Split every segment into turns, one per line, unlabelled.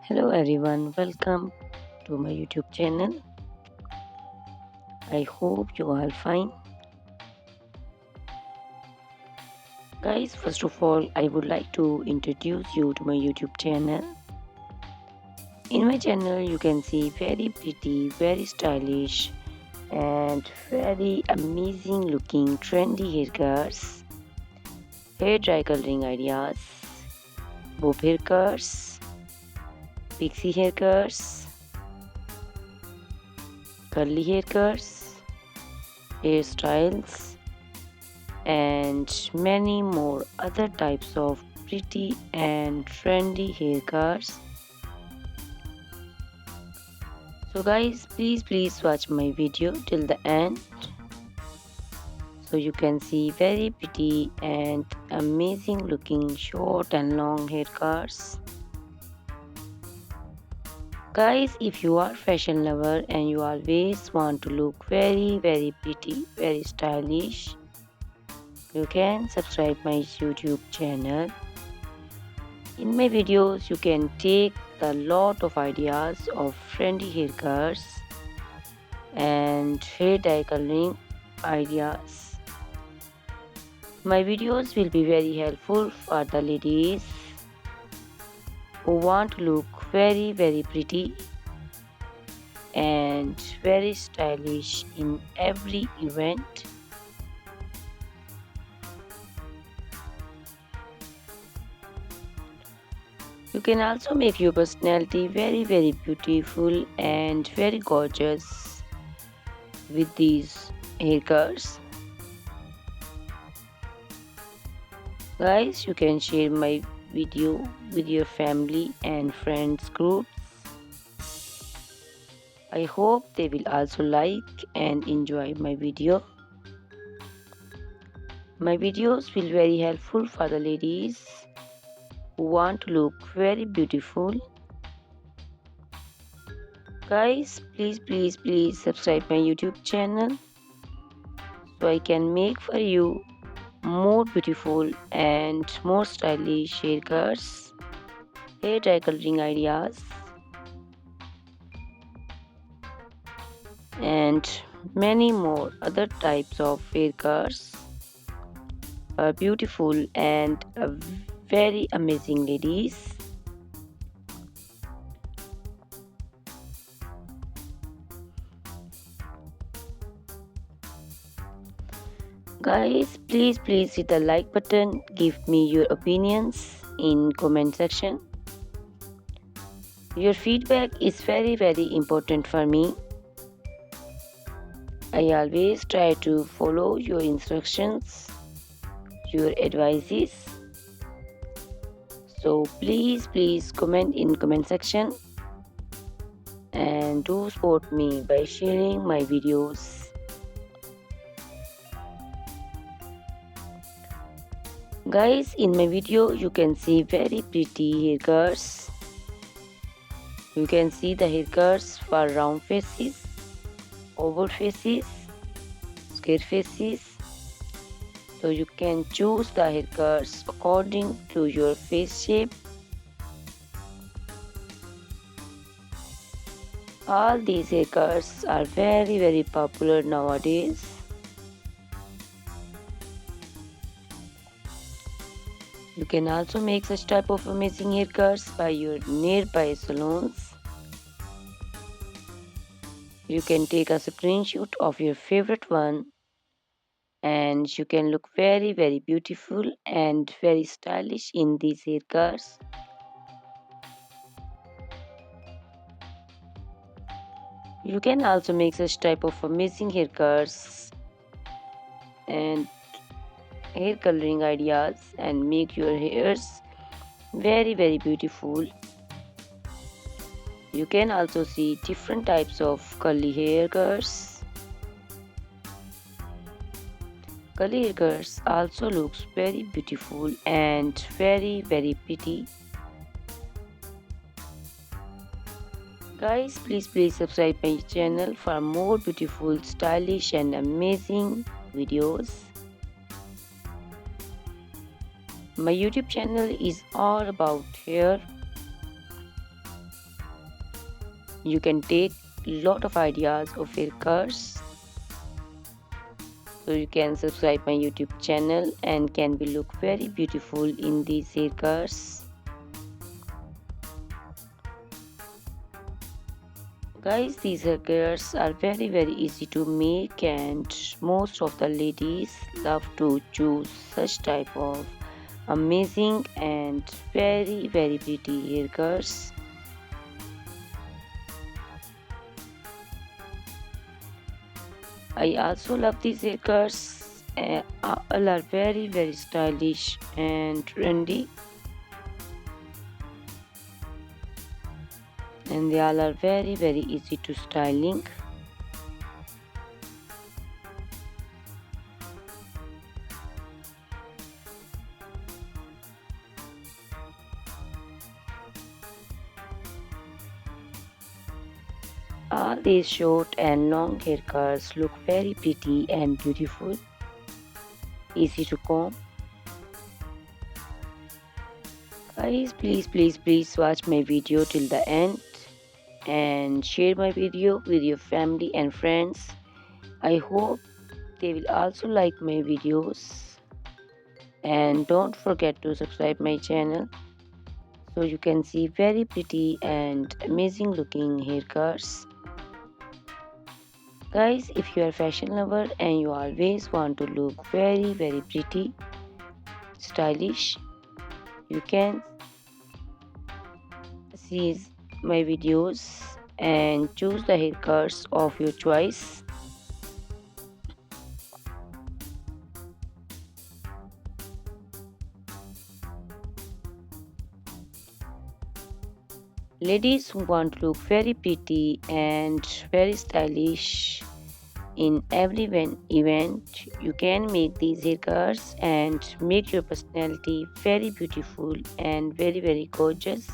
Hello everyone, welcome to my YouTube channel. I hope you are fine. Guys, first of all, I would like to introduce you to my YouTube channel. In my channel, you can see very pretty, very stylish, and very amazing looking trendy haircuts, hair dry coloring ideas, bob haircuts, pixie haircuts, curly haircuts, hairstyles, and many more other types of pretty and trendy haircuts. So guys, please watch my video till the end so you can see very pretty and amazing looking short and long haircuts. Guys, if you are fashion lover and you always want to look very pretty, very stylish, you can subscribe my YouTube channel. In my videos, you can take a lot of ideas of trendy haircuts and hair dye coloring ideas. My videos will be very helpful for the ladies who want to look very pretty and very stylish in every event. You can also make your personality very beautiful and very gorgeous with these haircuts. Guys, you can share my video with your family and friends groups. I hope they will also like and enjoy my video. My videos will very helpful for the ladies who want to look very beautiful. Guys, please subscribe my YouTube channel so I can make for you more beautiful and more stylish haircuts, hair dye coloring ideas, and many more other types of haircuts for beautiful and very amazing ladies. Guys, please hit the like button, give me your opinions in comment section. Your feedback is very important for me. I always try to follow your instructions, your advices. So please comment in comment section and do support me by sharing my videos. Guys, in my video you can see very pretty haircuts. You can see the haircuts for round faces, oval faces, square faces. So you can choose the haircuts according to your face shape. All these haircuts are very popular nowadays. You can also make such type of amazing haircuts by your nearby salons. You can take a screenshot of your favorite one and you can look very beautiful and very stylish in these haircuts. You can also make such type of amazing haircuts and hair coloring ideas and make your hairs very beautiful. You can also see different types of curly haircuts. Curly haircuts also looks very beautiful and very pretty. Guys, please subscribe my channel for more beautiful, stylish and amazing videos. My YouTube channel is all about hair. You can take lot of ideas of haircuts. So you can subscribe my YouTube channel and can be look very beautiful in these haircuts. Guys, these haircuts are very easy to make, and most of the ladies love to choose such type of amazing and very pretty haircuts. I also love these haircuts. All are very stylish and trendy, and they all are very easy to styling. All these short and long haircuts look very pretty and beautiful, easy to comb. Guys, please watch my video till the end and share my video with your family and friends. I hope they will also like my videos, and don't forget to subscribe my channel so you can see very pretty and amazing looking haircuts. Guys, if you are fashion lover and you always want to look very pretty, stylish, you can see my videos and choose the haircuts of your choice. Ladies who want to look very pretty and very stylish in every event, you can make these haircuts and make your personality very beautiful and very gorgeous.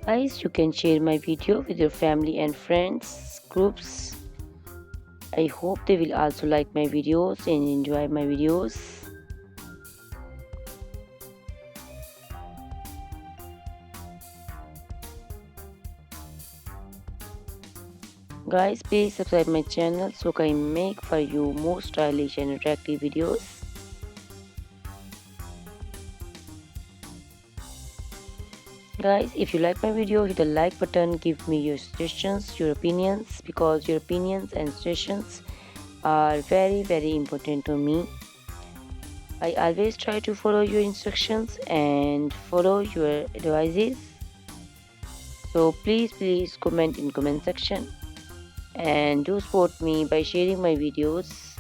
Guys, you can share my video with your family and friends groups. I hope they will also like my videos and enjoy my videos. Guys, please subscribe my channel so I can make for you more stylish and attractive videos. Guys, if you like my video, hit the like button, give me your suggestions, your opinions, because your opinions and suggestions are very important to me. I always try to follow your instructions and follow your advices. So please comment in comment section and do support me by sharing my videos.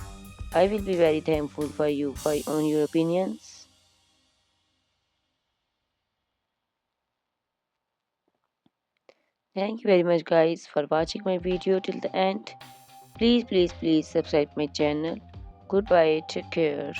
I will be very thankful for you on your opinions. Thank you very much guys for watching my video till the end. Please subscribe my channel. Goodbye, take care.